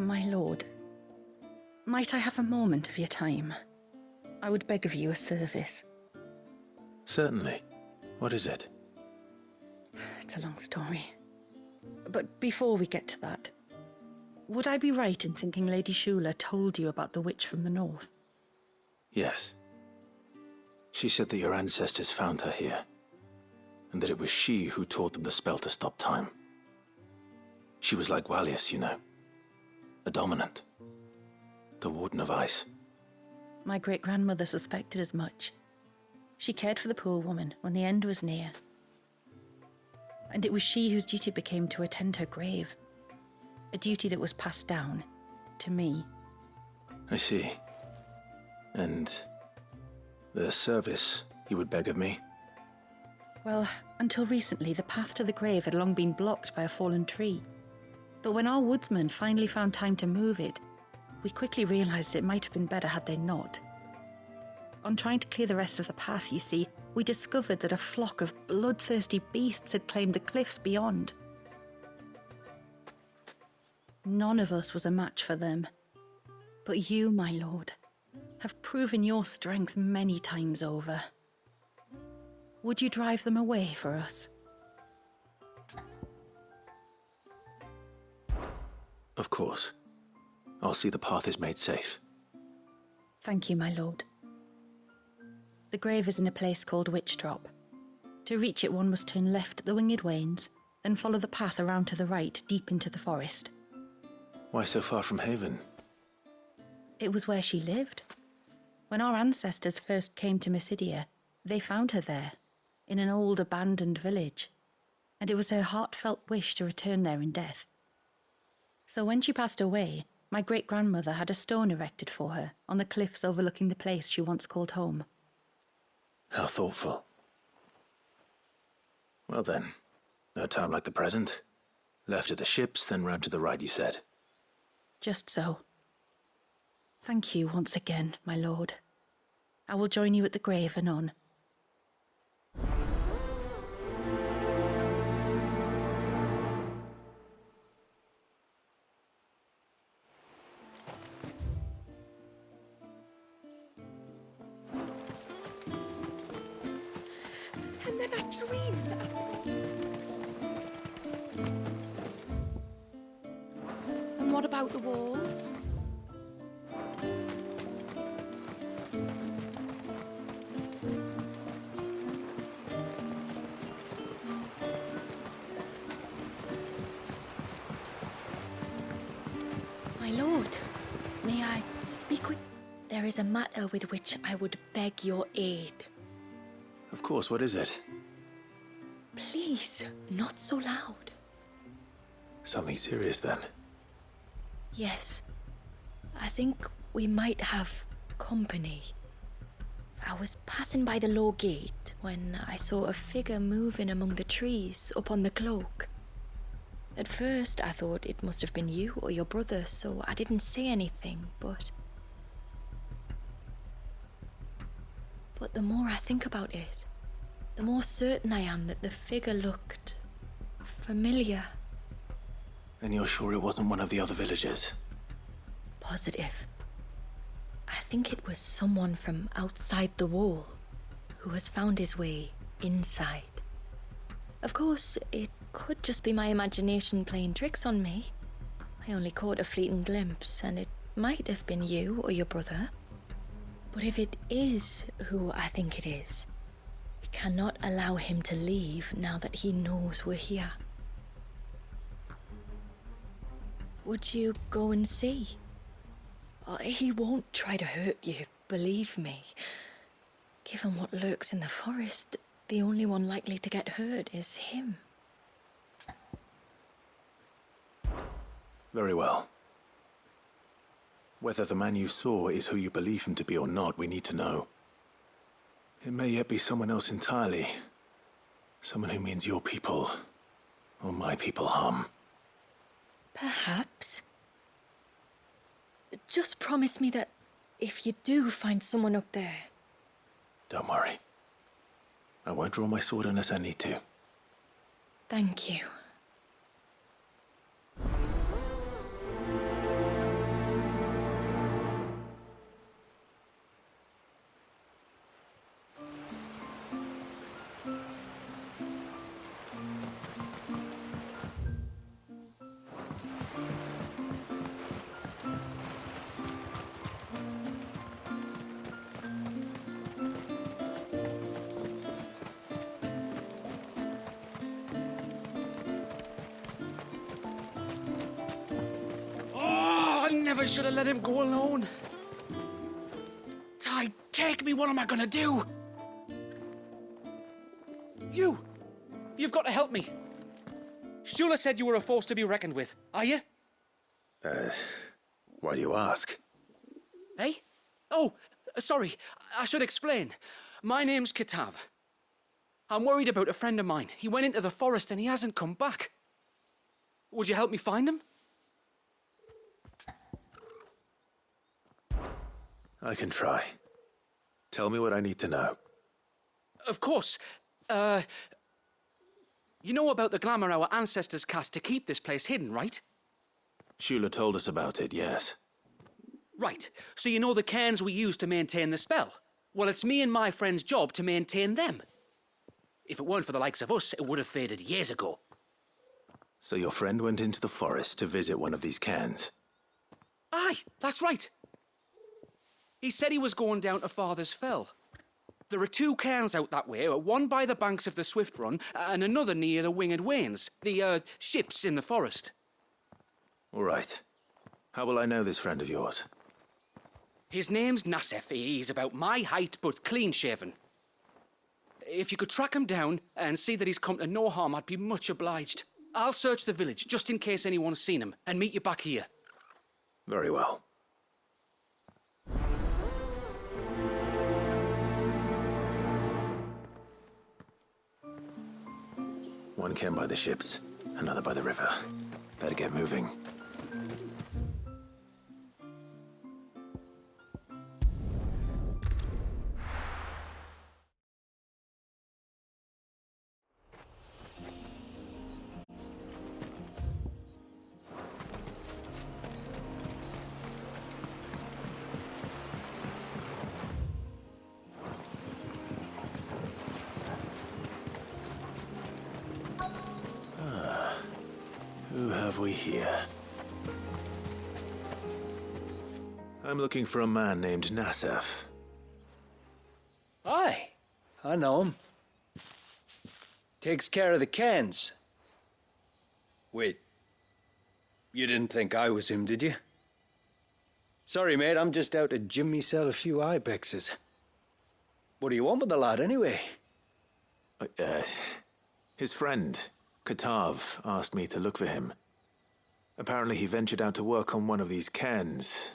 My lord, might I have a moment of your time? I would beg of you a service. Certainly. What is it? It's a long story. But before we get to that, would I be right in thinking Lady Shula told you about the witch from the north? Yes. She said that your ancestors found her here, and that it was she who taught them the spell to stop time. She was like Walius, you know. A dominant. The Warden of Ice. My great-grandmother suspected as much. She cared for the poor woman when the end was near. And it was she whose duty became to attend her grave. A duty that was passed down to me. I see. And the service you would beg of me? Well, until recently, the path to the grave had long been blocked by a fallen tree. But when our woodsmen finally found time to move it, we quickly realized it might have been better had they not. On trying to clear the rest of the path, you see, we discovered that a flock of bloodthirsty beasts had claimed the cliffs beyond. None of us was a match for them. But you, my lord, have proven your strength many times over. Would you drive them away for us? Of course. I'll see the path is made safe. Thank you, my lord. The grave is in a place called Witch Drop. To reach it, one must turn left at the Winged Wains, then follow the path around to the right, deep into the forest. Why so far from Haven? It was where she lived. When our ancestors first came to Mysidia, they found her there, in an old abandoned village, and it was her heartfelt wish to return there in death. So when she passed away, my great-grandmother had a stone erected for her on the cliffs overlooking the place she once called home. How thoughtful. Well then, no time like the present. Left at the ships, then round to the right, you said. Just so. Thank you once again, my lord. I will join you at the grave anon. And then I dreamed And what about the walls? My lord, may I speak with... There is a matter with which I would beg your aid. Of course, what is it? Please, not so loud. Something serious then. Yes, I think we might have company. I was passing by the low gate when I saw a figure moving among the trees up on the cloak. At first, I thought it must have been you or your brother, so I didn't say anything, but the more I think about it, the more certain I am that the figure looked familiar. And you're sure it wasn't one of the other villagers? Positive. I think it was someone from outside the wall who has found his way inside. Of course, it could just be my imagination playing tricks on me. I only caught a fleeting glimpse, and it might have been you or your brother. But if it is who I think it is, we cannot allow him to leave now that he knows we're here. Would you go and see? He won't try to hurt you, believe me. Given what lurks in the forest, the only one likely to get hurt is him. Very well. Whether the man you saw is who you believe him to be or not, we need to know. It may yet be someone else entirely. Someone who means your people, or my people, harm. Perhaps. Just promise me that if you do find someone up there... Don't worry. I won't draw my sword unless I need to. Thank you. never should have let him go alone. Ty, take me. What am I gonna do? You've got to help me. Shula said you were a force to be reckoned with. Are you? Why do you ask? Eh? Oh, sorry. I should explain. My name's Kitav. I'm worried about a friend of mine. He went into the forest and he hasn't come back. Would you help me find him? I can try. Tell me what I need to know. Of course. You know about the glamour our ancestors cast to keep this place hidden, right? Shula told us about it, yes. Right. So you know the cairns we use to maintain the spell? Well, it's me and my friend's job to maintain them. If it weren't for the likes of us, it would have faded years ago. So your friend went into the forest to visit one of these cairns? Aye, that's right. He said he was going down to Father's Fell. There are 2 cairns out that way, one by the banks of the Swift Run and another near the Winged Wains, the ships in the forest. All right. How will I know this friend of yours? His name's Nassef. He's about my height, but clean-shaven. If you could track him down and see that he's come to no harm, I'd be much obliged. I'll search the village, just in case anyone's seen him, and meet you back here. Very well. One cairn by the ships, another by the river. Better get moving. Who have we here? I'm looking for a man named Nassef. Aye, I know him. Takes care of the cans. Wait, you didn't think I was him, did you? Sorry, mate, I'm just out to gym myself a few ibexes. What do you want with the lad, anyway? His friend, Katav, asked me to look for him. Apparently he ventured out to work on one of these cairns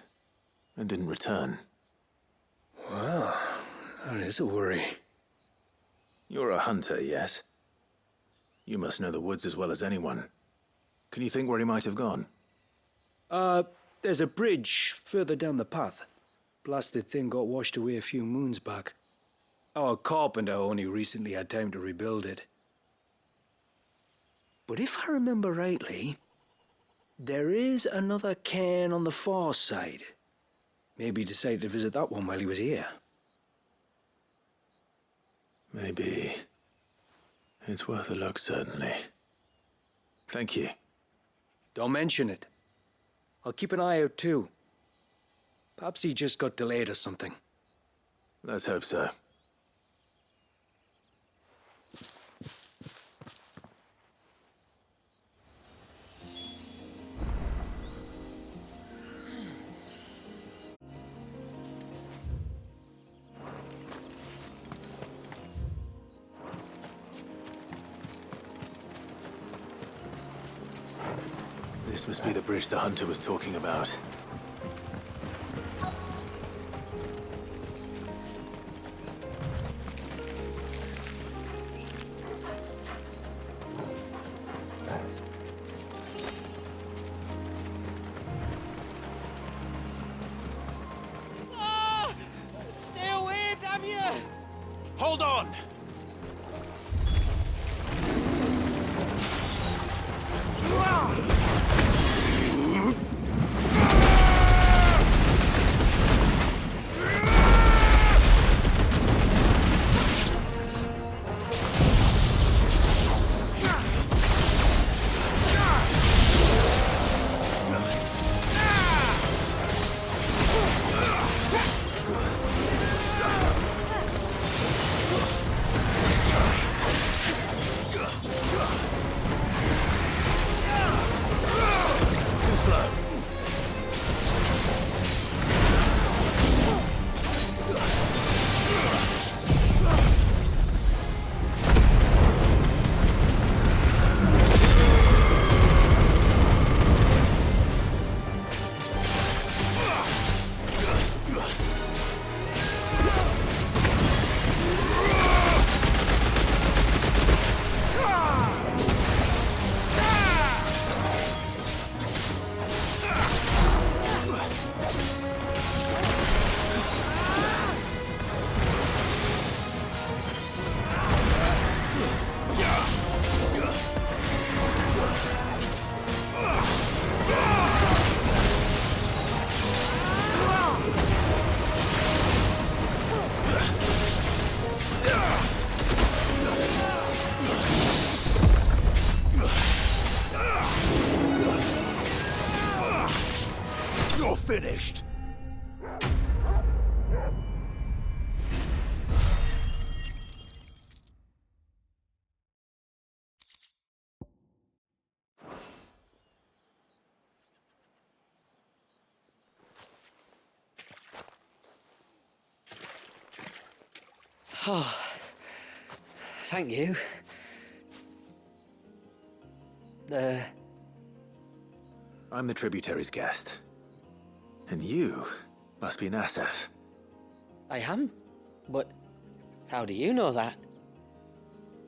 and didn't return. Well, that is a worry. You're a hunter, yes? You must know the woods as well as anyone. Can you think where he might have gone? There's a bridge further down the path. Blasted thing got washed away a few moons back. Our carpenter only recently had time to rebuild it. But if I remember rightly, there is another cairn on the far side. Maybe he decided to visit that one while he was here. Maybe. It's worth a look, certainly. Thank you. Don't mention it. I'll keep an eye out too. Perhaps he just got delayed or something. Let's hope so. This must be the bridge the hunter was talking about. Stay away, damn you! Hold on! finished? Oh, thank you. I'm the tributary's guest. And you must be Nassef. I am? But how do you know that?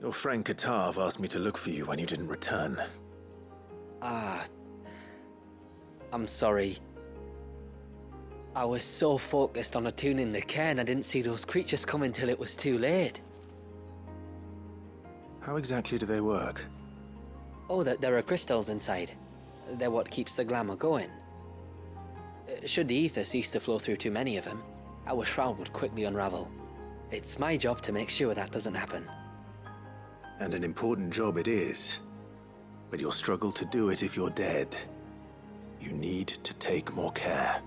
Your friend Katav asked me to look for you when you didn't return. I'm sorry. I was so focused on attuning the cairn, I didn't see those creatures coming till it was too late. How exactly do they work? Oh, there are crystals inside. They're what keeps the glamour going. Should the ether cease to flow through too many of them, our shroud would quickly unravel. It's my job to make sure that doesn't happen. And an important job it is. But you'll struggle to do it if you're dead. You need to take more care.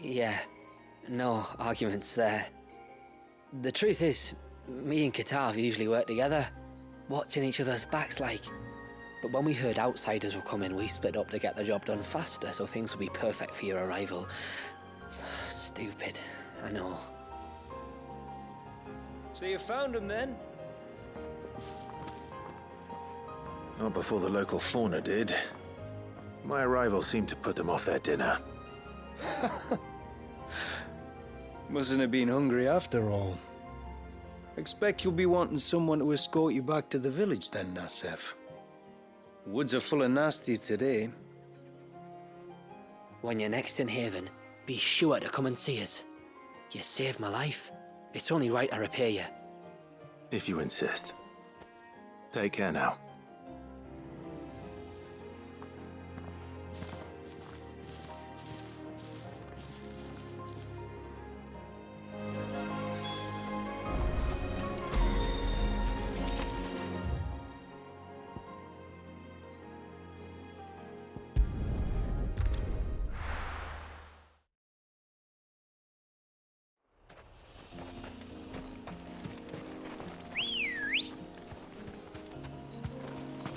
Yeah, no arguments there. The truth is, me and Katav usually work together, watching each other's backs like. But when we heard outsiders were coming, we split up to get the job done faster so things would be perfect for your arrival. Stupid, I know. So you found him then? Not before the local fauna did. My arrival seemed to put them off their dinner. Mustn't have been hungry after all. Expect you'll be wanting someone to escort you back to the village then, Nassef. Woods are full of nasties today. When you're next in Haven, be sure to come and see us. You saved my life. It's only right I repay you. If you insist. Take care now.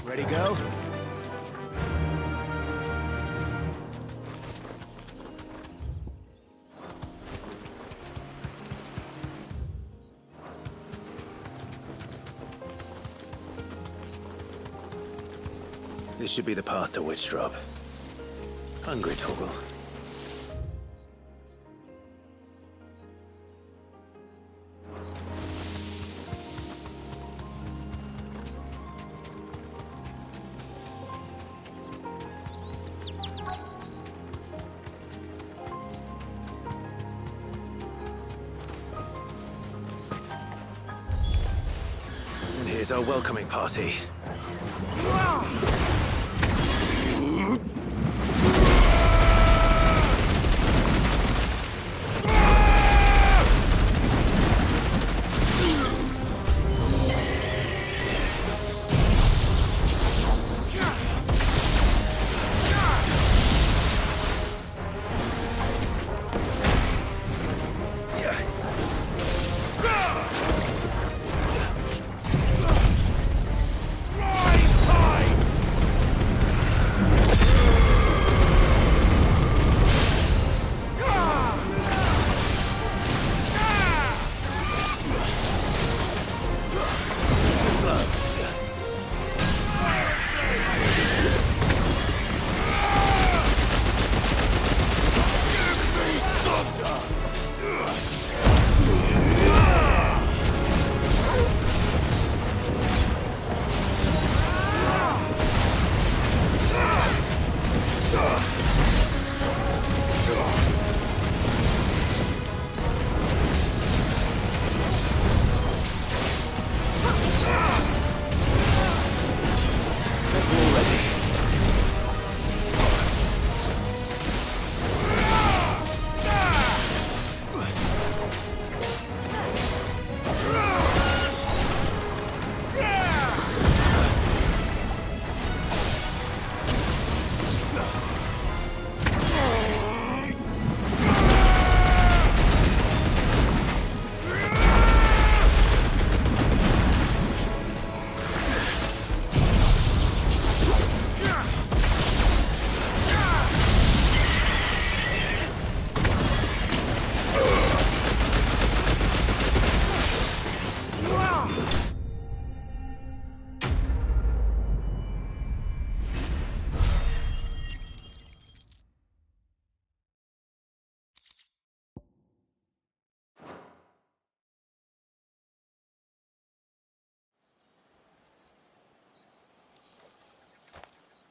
Ready, go? This should be the path to Witchdrop. Hungry, Toggle. And here's our welcoming party.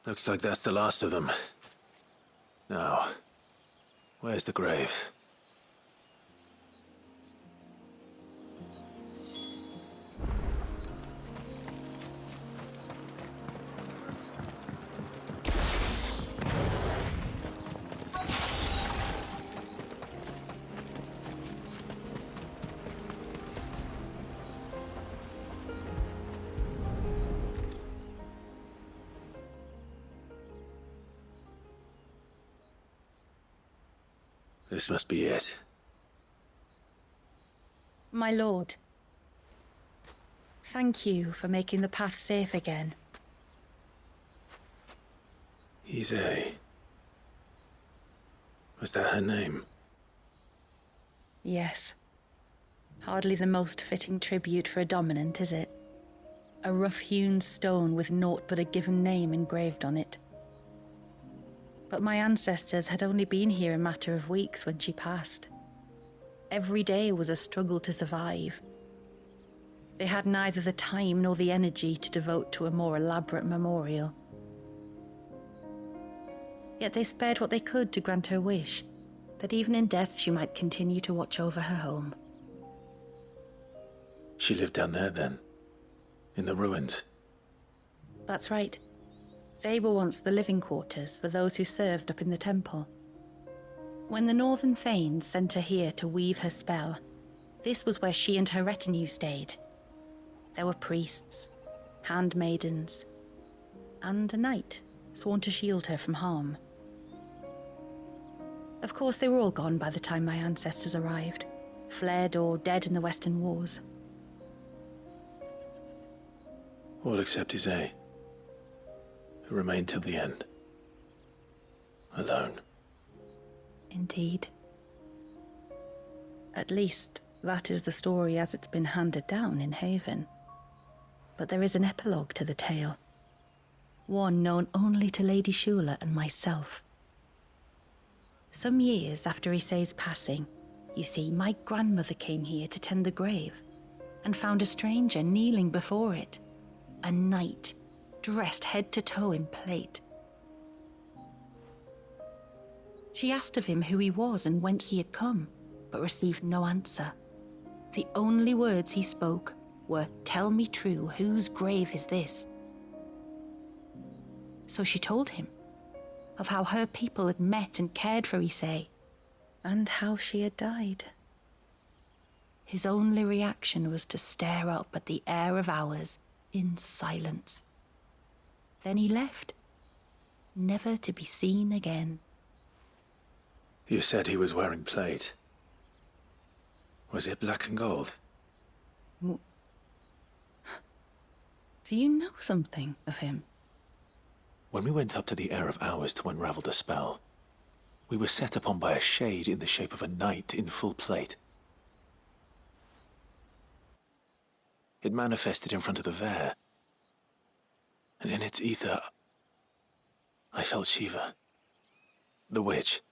Looks like that's the last of them. Now, where's the grave? This must be it. My lord, thank you for making the path safe again. XVI. Was that her name? Yes. Hardly the most fitting tribute for a dominant, is it? A rough-hewn stone with naught but a given name engraved on it. But my ancestors had only been here a matter of weeks when she passed. Every day was a struggle to survive. They had neither the time nor the energy to devote to a more elaborate memorial. Yet they spared what they could to grant her wish, that even in death she might continue to watch over her home. She lived down there then? In the ruins? That's right. They were once the living quarters for those who served up in the temple. When the Northern Thanes sent her here to weave her spell, this was where she and her retinue stayed. There were priests, handmaidens, and a knight sworn to shield her from harm. Of course, they were all gone by the time my ancestors arrived, fled or dead in the Western Wars. All except XVI, who remained till the end. Alone. Indeed. At least, that is the story as it's been handed down in Haven. But there is an epilogue to the tale. One known only to Lady Shula and myself. Some years after XVI's passing, you see, my grandmother came here to tend the grave and found a stranger kneeling before it. A knight, dressed head to toe in plate. She asked of him who he was and whence he had come, but received no answer. The only words he spoke were, "Tell me true, whose grave is this?" So she told him of how her people had met and cared for XVII, and how she had died. His only reaction was to stare up at the air of hours in silence. Then he left, never to be seen again. You said he was wearing plate. Was it black and gold? Do you know something of him? When we went up to the Air of Hours to unravel the spell, we were set upon by a shade in the shape of a knight in full plate. It manifested in front of the Vare, and in its ether, I felt Shiva, the witch.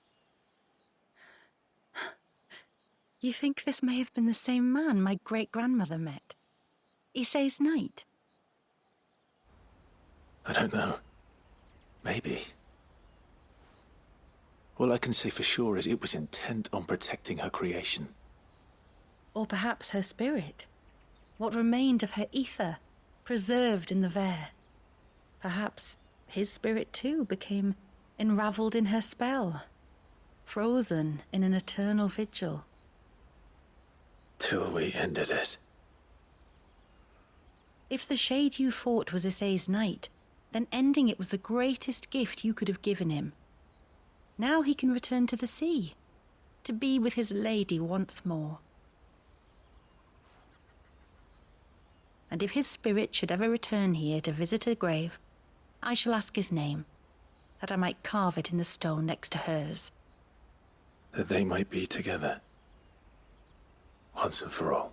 You think this may have been the same man my great-grandmother met? XVI's knight? I don't know. Maybe. All I can say for sure is it was intent on protecting her creation. Or perhaps her spirit? What remained of her ether, preserved in the Vare? Perhaps his spirit too became enraveled in her spell, frozen in an eternal vigil. Till we ended it. If the shade you fought was XVI's knight, then ending it was the greatest gift you could have given him. Now he can return to the sea, to be with his lady once more. And if his spirit should ever return here to visit her grave, I shall ask his name, that I might carve it in the stone next to hers. That they might be together. Once and for all.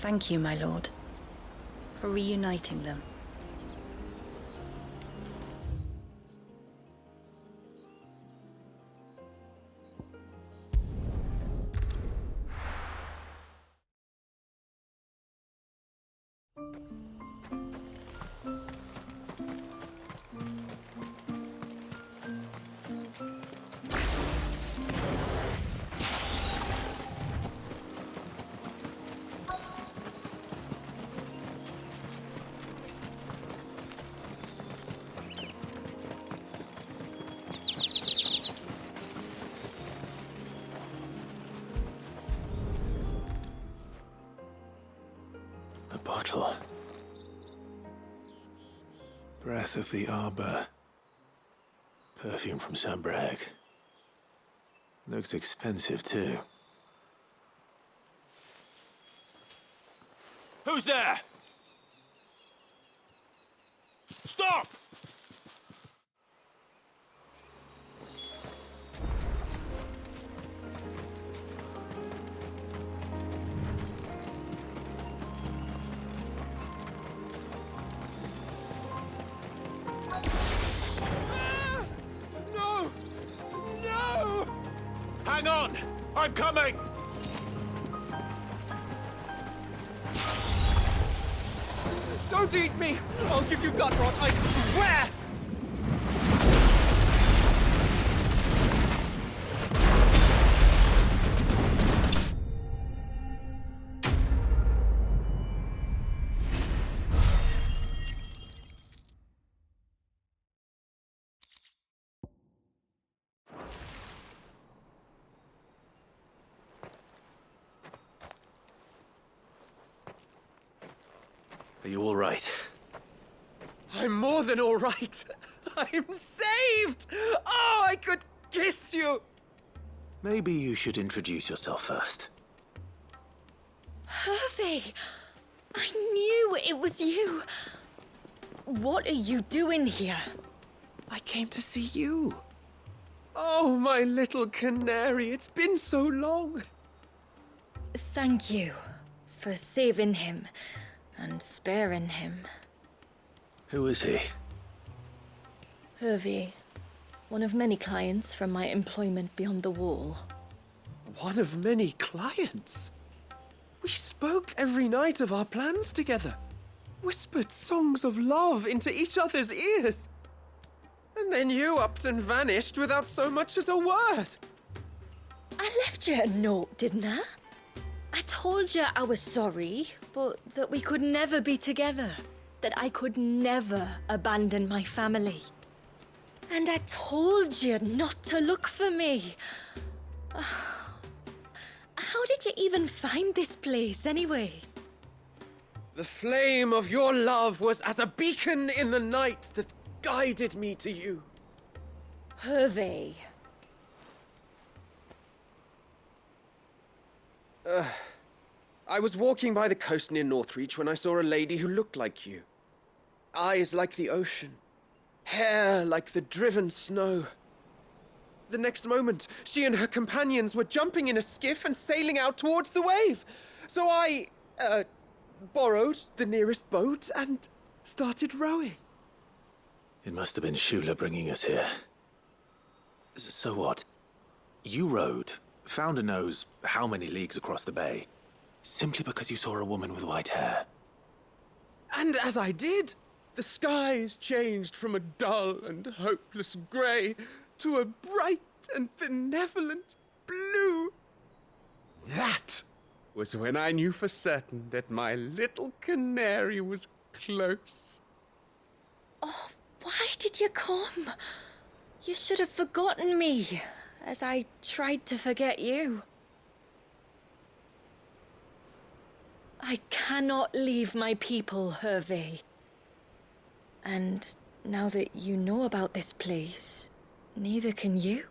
Thank you, my lord, for reuniting them. A bottle. Breath of the arbor. Perfume from Sambrag. Looks expensive, too. Who's there? Stop! No! No! Hang on! I'm coming! Don't eat me! I'll give you gut rot, I swear! Are you all right? I'm more than all right. I'm saved! Oh, I could kiss you! Maybe you should introduce yourself first. Hervey! I knew it was you. What are you doing here? I came to see you. Oh, my little canary, it's been so long. Thank you for saving him and sparing him. Who is he? Hervey, one of many clients from my employment beyond the wall. One of many clients? We spoke every night of our plans together. Whispered songs of love into each other's ears. And then you upped and vanished without so much as a word. I left you a note, didn't I? I told you I was sorry, but that we could never be together. That I could never abandon my family. And I told you not to look for me. How did you even find this place, anyway? The flame of your love was as a beacon in the night that guided me to you. Hervey. I was walking by the coast near Northreach when I saw a lady who looked like you. Eyes like the ocean. Hair like the driven snow. The next moment, she and her companions were jumping in a skiff and sailing out towards the wave. So I, borrowed the nearest boat and started rowing. It must have been Shula bringing us here. So what? You rowed, found a nose how many leagues across the bay, simply because you saw a woman with white hair. And as I did, the skies changed from a dull and hopeless grey to a bright and benevolent blue. That was when I knew for certain that my little canary was close. Oh, why did you come? You should have forgotten me, as I tried to forget you. I cannot leave my people, Hervey. And now that you know about this place, neither can you.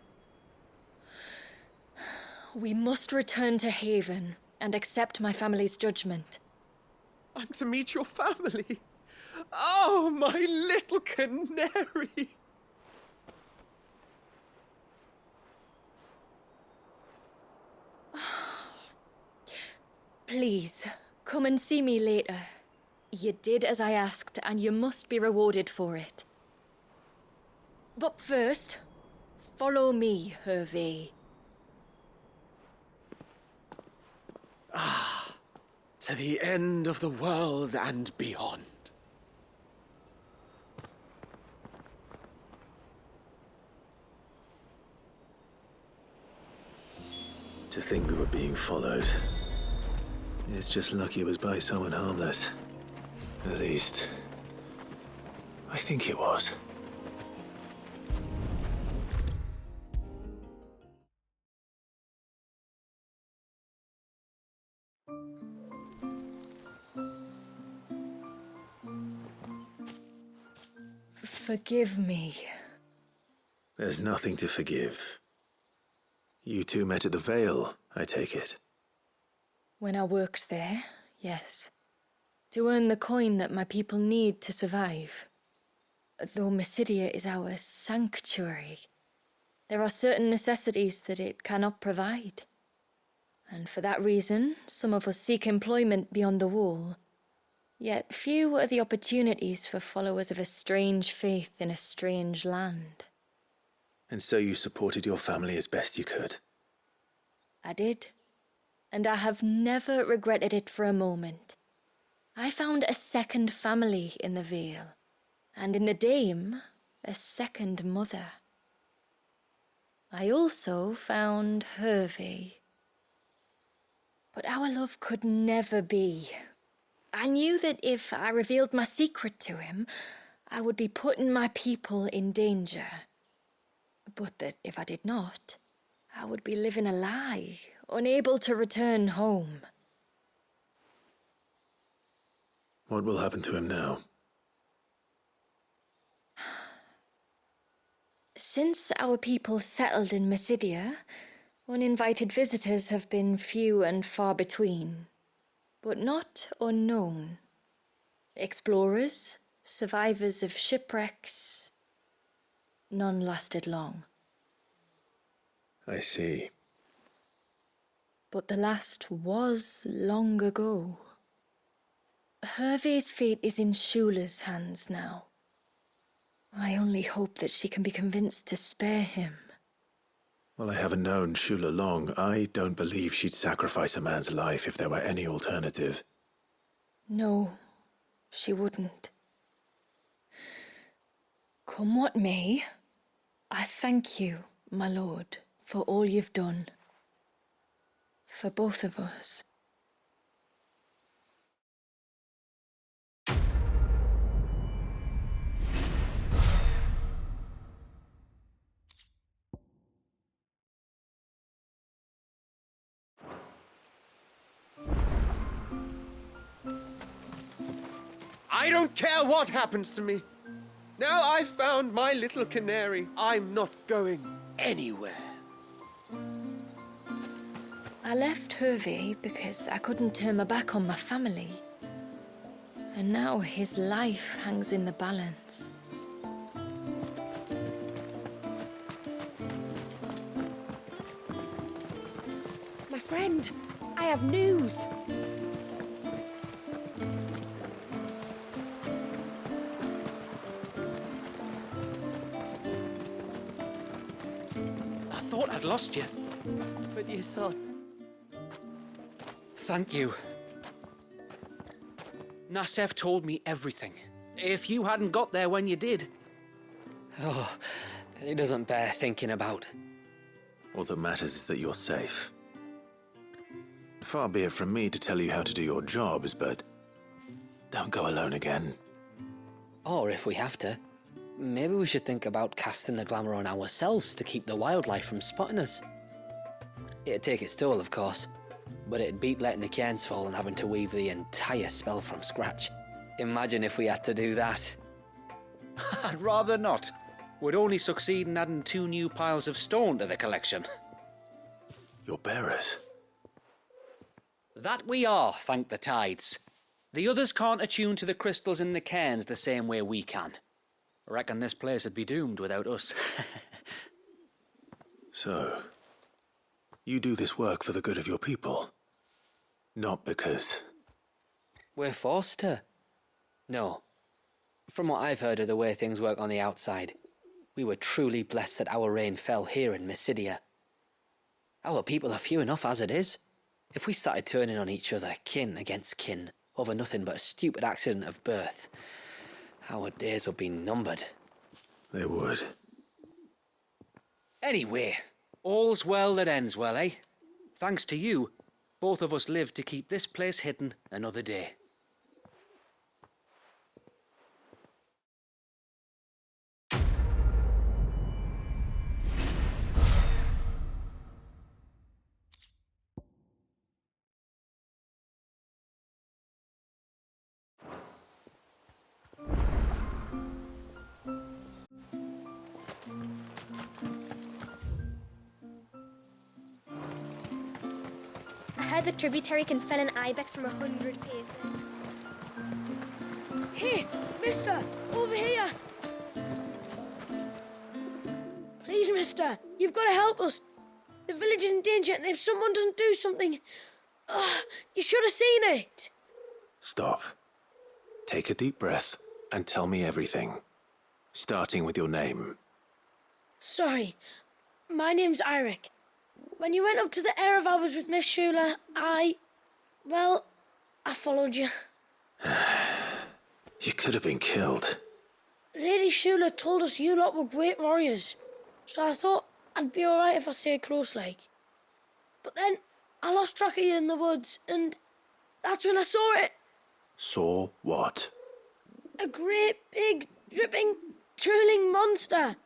We must return to Haven and accept my family's judgment. I'm to meet your family. Oh, my little canary. Please, Come and see me later. You did as I asked, and you must be rewarded for it. But first, follow me, Hervé. To the end of the world and beyond. To think we were being followed. It's just lucky it was by someone harmless. At least, I think it was. Forgive me. There's nothing to forgive. You two met at the Vale, I take it. When I worked there, yes. To earn the coin that my people need to survive. Though Mysidia is our sanctuary, there are certain necessities that it cannot provide. And for that reason, some of us seek employment beyond the wall. Yet few are the opportunities for followers of a strange faith in a strange land. And so you supported your family as best you could? I did. And I have never regretted it for a moment. I found a second family in the Vale, and in the Dame, a second mother. I also found Hervé. But our love could never be. I knew that if I revealed my secret to him, I would be putting my people in danger. But that if I did not, I would be living a lie, unable to return home. What will happen to him now? Since our people settled in Mysidia, uninvited visitors have been few and far between, but not unknown. Explorers, survivors of shipwrecks, none lasted long. I see. But the last was long ago. Hervé's fate is in Shula's hands now. I only hope that she can be convinced to spare him. Well, I haven't known Shula long. I don't believe she'd sacrifice a man's life if there were any alternative. No, she wouldn't. Come what may, I thank you, my lord, for all you've done. For both of us. I don't care what happens to me. Now I've found my little canary, I'm not going anywhere. I left Hervé because I couldn't turn my back on my family. And now his life hangs in the balance. My friend, I have news. I thought I'd lost you. But you saw. Thank you. Nassef told me everything. If you hadn't got there when you did. Oh, it doesn't bear thinking about. All that matters is that you're safe. Far be it from me to tell you how to do your jobs, but don't go alone again. Or if we have to, maybe we should think about casting the glamour on ourselves to keep the wildlife from spotting us. It'd take its toll, of course, but it'd beat letting the cairns fall and having to weave the entire spell from scratch. Imagine if we had to do that. I'd rather not. We'd only succeed in adding 2 new piles of stone to the collection. Your bearers. That we are, thank the tides. The others can't attune to the crystals in the cairns the same way we can. Reckon this place would be doomed without us. So, you do this work for the good of your people? Not because We're forced to. No. From what I've heard of the way things work on the outside, we were truly blessed that our reign fell here in Mysidia. Our people are few enough as it is. If we started turning on each other, kin against kin, over nothing but a stupid accident of birth, our days would be numbered. They would. Anyway, all's well that ends well, eh? Thanks to you, both of us lived to keep this place hidden another day. I heard the tributary can fell an ibex from 100 paces. Hey, mister, over here. Please, mister, you've got to help us. The village is in danger, and if someone doesn't do something... you should have seen it. Stop. Take a deep breath and tell me everything. Starting with your name. Sorry, my name's Eirik. When you went up to the Erev was with Miss Shula, I followed you. You could have been killed. Lady Shula told us you lot were great warriors, so I thought I'd be alright if I stayed close like. But then I lost track of you in the woods, and that's when I saw it. Saw what? A great, big, dripping, drooling monster.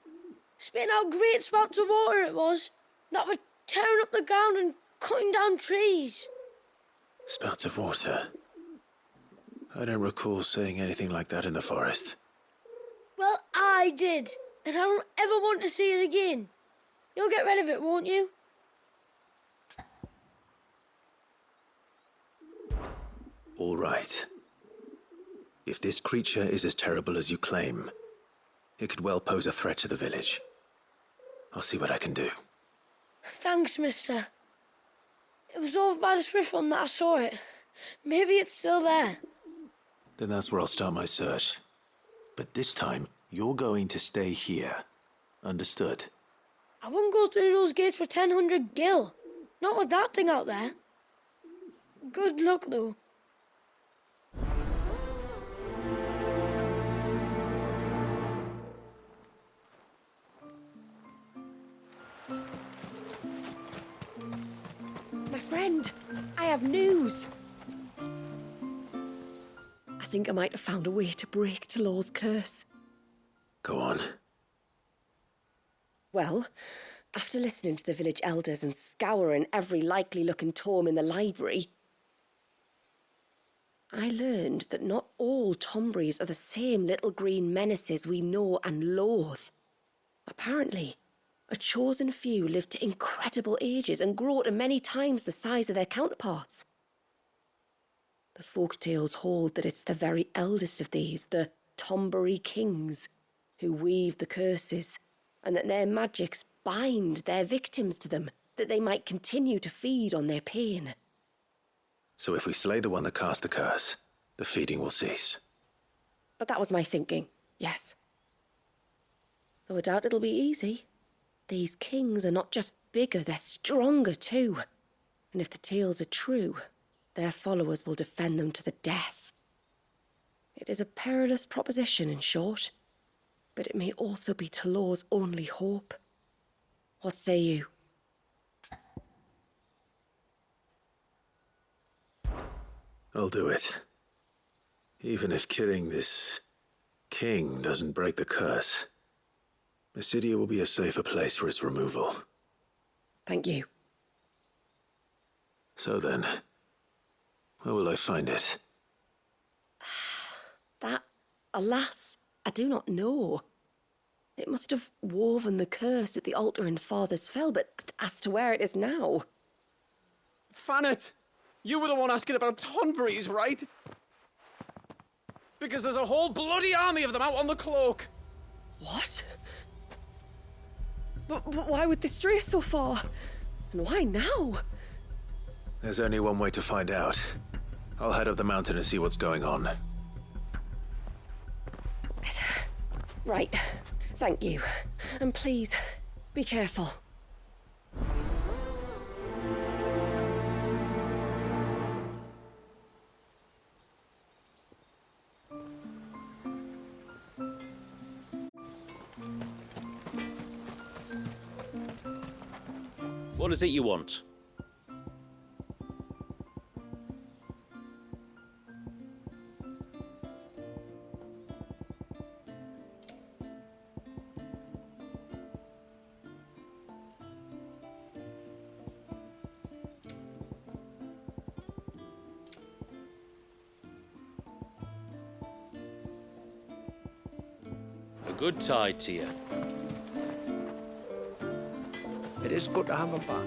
Spitting out great spouts of water it was, that were tearing up the ground and cutting down trees. Spouts of water. I don't recall seeing anything like that in the forest. Well, I did, and I don't ever want to see it again. You'll get rid of it, won't you? All right. If this creature is as terrible as you claim, it could well pose a threat to the village. I'll see what I can do. Thanks, mister. It was over by the Swift one that I saw it. Maybe it's still there. Then that's where I'll start my search. But this time, you're going to stay here. Understood? I wouldn't go through those gates for 1,000 gil. Not with that thing out there. Good luck, though. My friend, I have news. I think I might have found a way to break Talor's curse. Go on. Well, after listening to the village elders and scouring every likely-looking tome in the library, I learned that not all Tombries are the same little green menaces we know and loathe. Apparently, a chosen few live to incredible ages and grow to many times the size of their counterparts. The folktales hold that it's the very eldest of these, the Tombury kings, who weave the curses, and that their magics bind their victims to them, that they might continue to feed on their pain. So if we slay the one that cast the curse, the feeding will cease. But that was my thinking, yes. Though I doubt it'll be easy. These kings are not just bigger, they're stronger too. And if the tales are true, their followers will defend them to the death. It is a perilous proposition, in short, but it may also be Talor's only hope. What say you? I'll do it. Even if killing this king doesn't break the curse, Mysidia will be a safer place for its removal. Thank you. So then, where will I find it? That, alas, I do not know. It must have woven the curse at the altar in Father's Fell, but as to where it is now... Fanet, you were the one asking about Tonburies, right? Because there's a whole bloody army of them out on the cloak. What? But why would they stray so far? And why now? There's only one way to find out. I'll head up the mountain and see what's going on. Right. Thank you. And please, be careful. What is it you want? A good tide to you. It is good to have him back.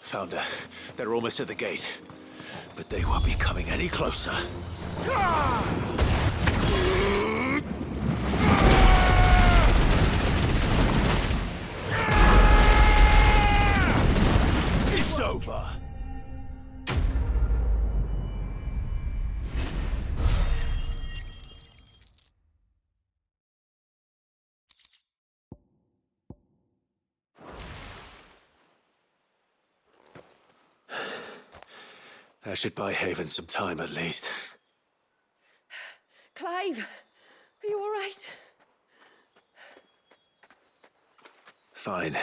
Found her. They're almost at the gate. But they won't be coming any closer. It's over. That should buy Haven some time at least. Clive, are you all right? Fine.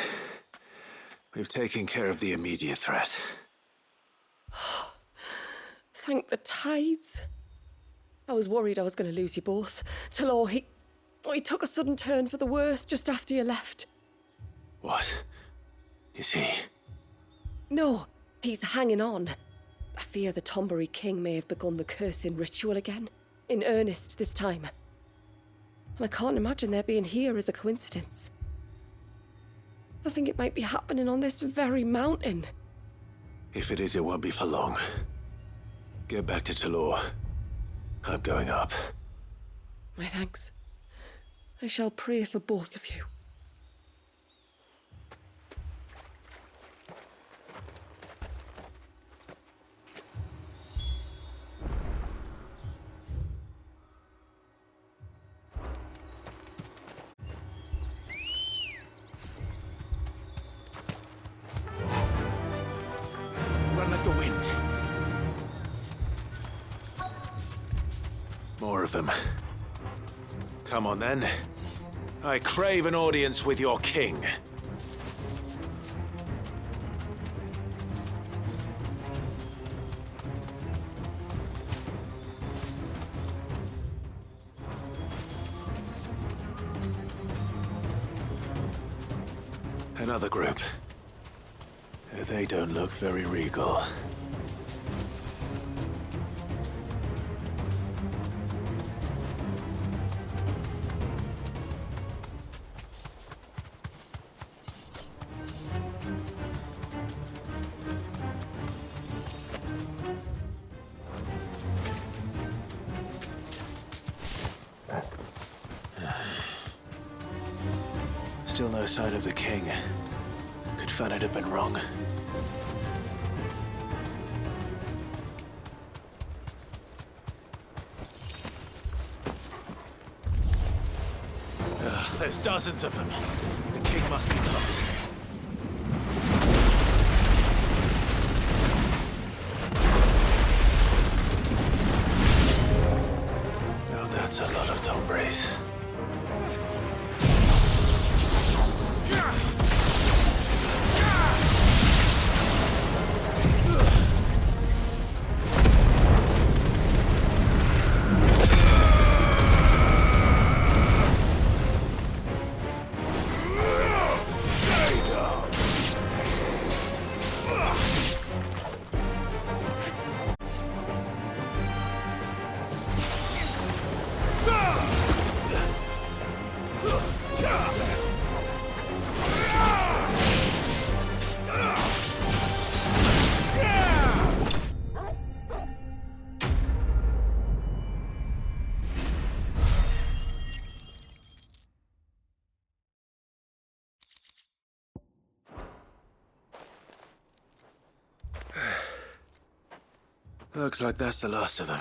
We've taken care of the immediate threat. Thank the tides. I was worried I was going to lose you both. Talor, he took a sudden turn for the worse just after you left. What? Is he? No, he's hanging on. I fear the Tombury King may have begun the cursing ritual again. In earnest this time. And I can't imagine their being here as a coincidence. I think it might be happening on this very mountain. If it is, it won't be for long. Get back to Talor. I'm going up. My thanks. I shall pray for both of you. Run like the wind. More of them. Come on, then. I crave an audience with your king. Another group. They don't look very regal. Still no sign of the king. Could Fanad have been wrong? There's dozens of them. The king must be close. Now that's a lot of Tomburys. Looks like that's the last of them.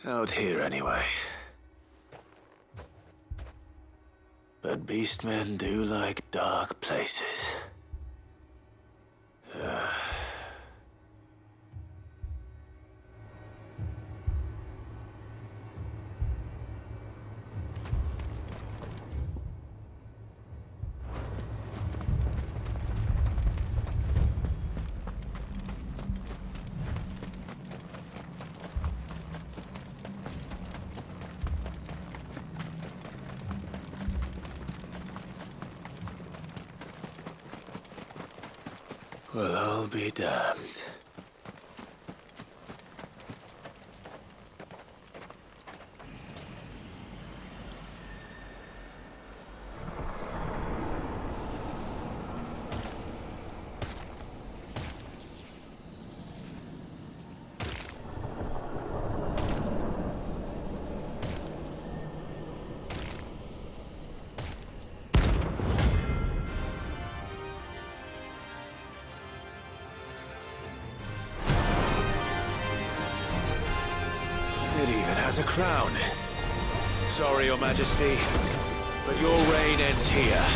Out here, anyway. But beastmen do like dark places. Well, I'll be damned. It even has a crown. Sorry, Your Majesty, but your reign ends here.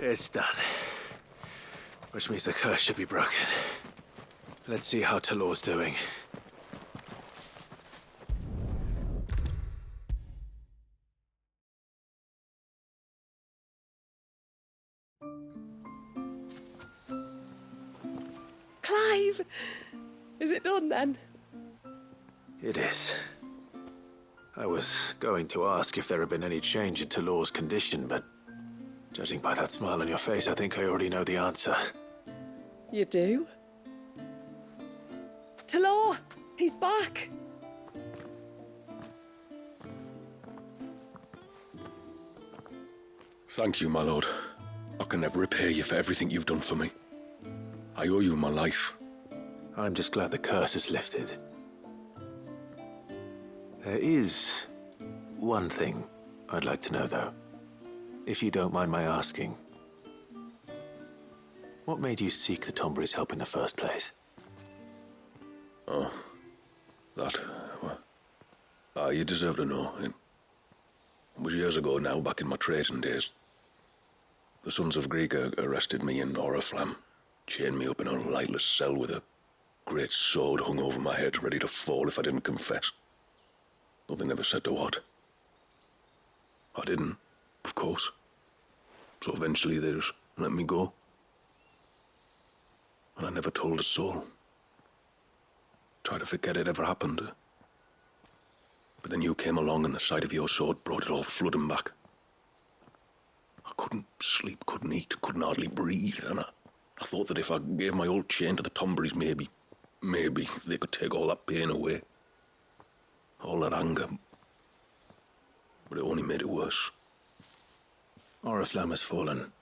It's done. Which means the curse should be broken. Let's see how Talor's doing. Clive! Is it done then? It is. I was going to ask if there had been any change in Talor's condition, but judging by that smile on your face, I think I already know the answer. You do? Talor! He's back! Thank you, my lord. I can never repay you for everything you've done for me. I owe you my life. I'm just glad the curse is lifted. There is one thing I'd like to know, though. If you don't mind my asking. What made you seek the Tombury's help in the first place? Oh, that... well, you deserve to know. It was years ago now, back in my trading days. The Sons of Greek arrested me in Oriflamme, chained me up in a lightless cell with a great sword hung over my head, ready to fall if I didn't confess. Though they never said to what. I didn't, of course. So eventually they just let me go. And I never told a soul. Tried to forget it ever happened. But then you came along and the sight of your sword brought it all flooding back. I couldn't sleep, couldn't eat, couldn't hardly breathe, and I thought that if I gave my old chain to the Tomburys, maybe they could take all that pain away. All that anger. But it only made it worse. Oriflamme has fallen.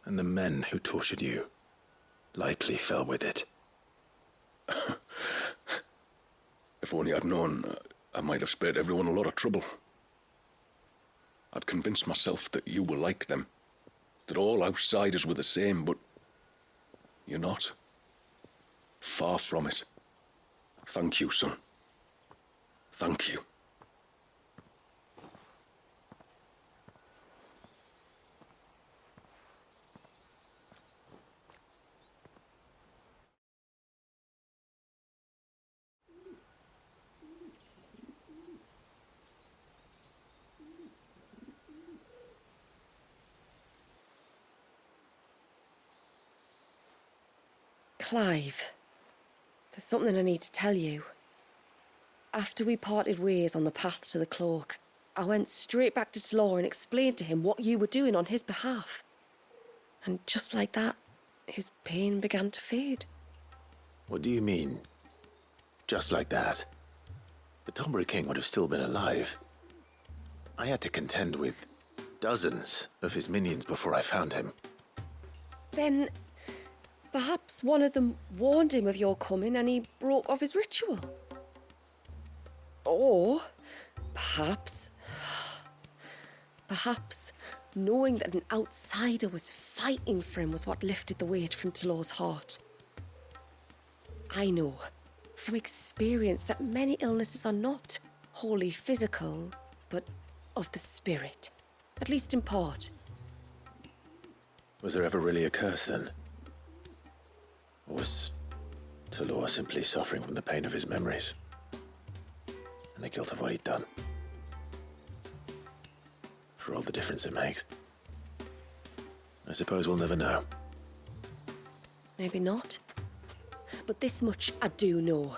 And the men who tortured you likely fell with it. If only I'd known, I might have spared everyone a lot of trouble. I'd convinced myself that you were like them, that all outsiders were the same, but you're not. Far from it. Thank you, son. Thank you. Clive, there's something I need to tell you. After we parted ways on the path to the cloak, I went straight back to Talor and explained to him what you were doing on his behalf. And just like that, his pain began to fade. What do you mean? Just like that? The Tombury King would have still been alive. I had to contend with dozens of his minions before I found him. Then perhaps one of them warned him of your coming and he broke off his ritual. Or perhaps knowing that an outsider was fighting for him was what lifted the weight from Talor's heart. I know from experience that many illnesses are not wholly physical, but of the spirit, at least in part. Was there ever really a curse then? Or was Talor simply suffering from the pain of his memories? And the guilt of what he'd done? For all the difference it makes. I suppose we'll never know. Maybe not. But this much I do know.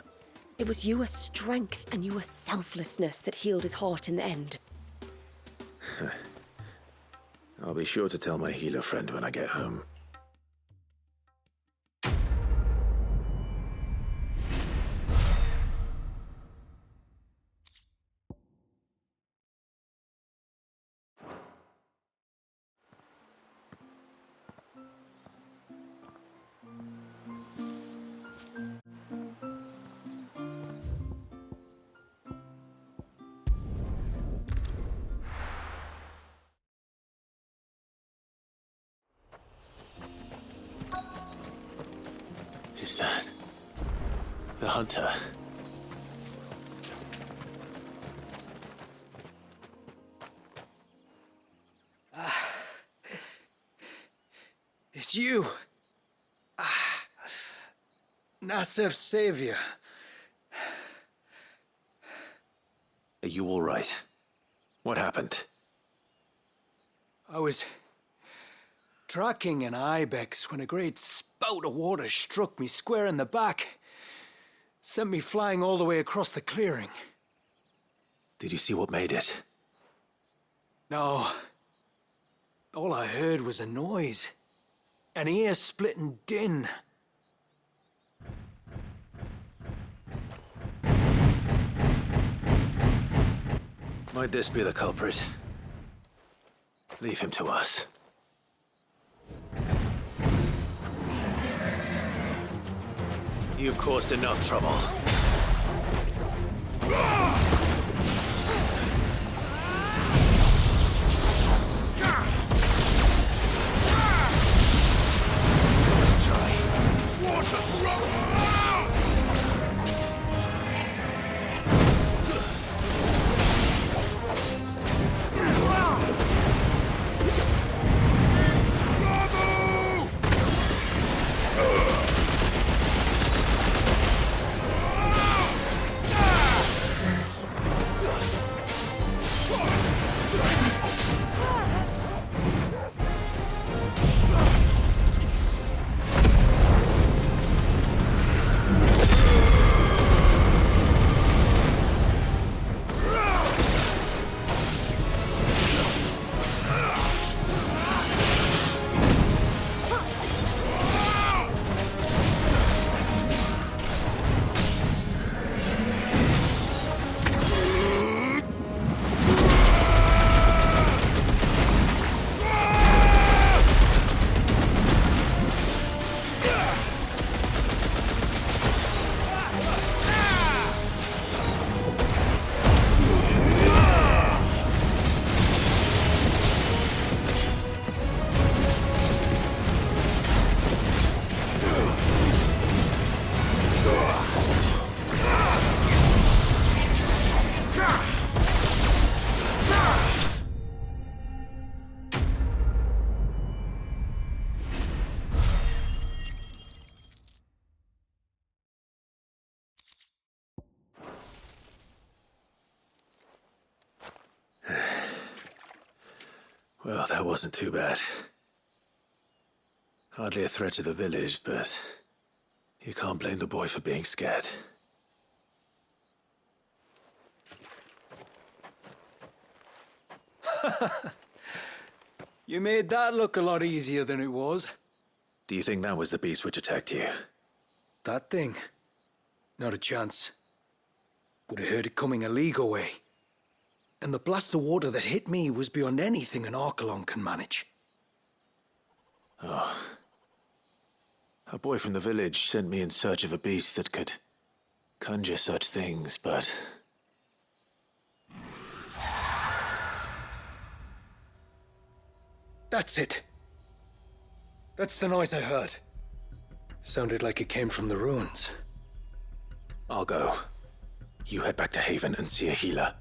It was your strength and your selflessness that healed his heart in the end. I'll be sure to tell my healer friend when I get home. Is that the hunter? It's you. Nassef's savior. Are you all right? What happened? I was tracking an ibex when a great spout of water struck me square in the back. Sent me flying all the way across the clearing. Did you see what made it? No. All I heard was a noise. An ear-splitting din. Might this be the culprit? Leave him to us. You've caused enough trouble. Let's try. Water's Well, that wasn't too bad. Hardly a threat to the village, but you can't blame the boy for being scared. You made that look a lot easier than it was. Do you think that was the beast which attacked you? That thing? Not a chance. Would have heard it coming a league away. And the blast of water that hit me was beyond anything an Archelon can manage. Oh. A boy from the village sent me in search of a beast that could conjure such things, but... That's it. That's the noise I heard. Sounded like it came from the ruins. I'll go. You head back to Haven and see a healer.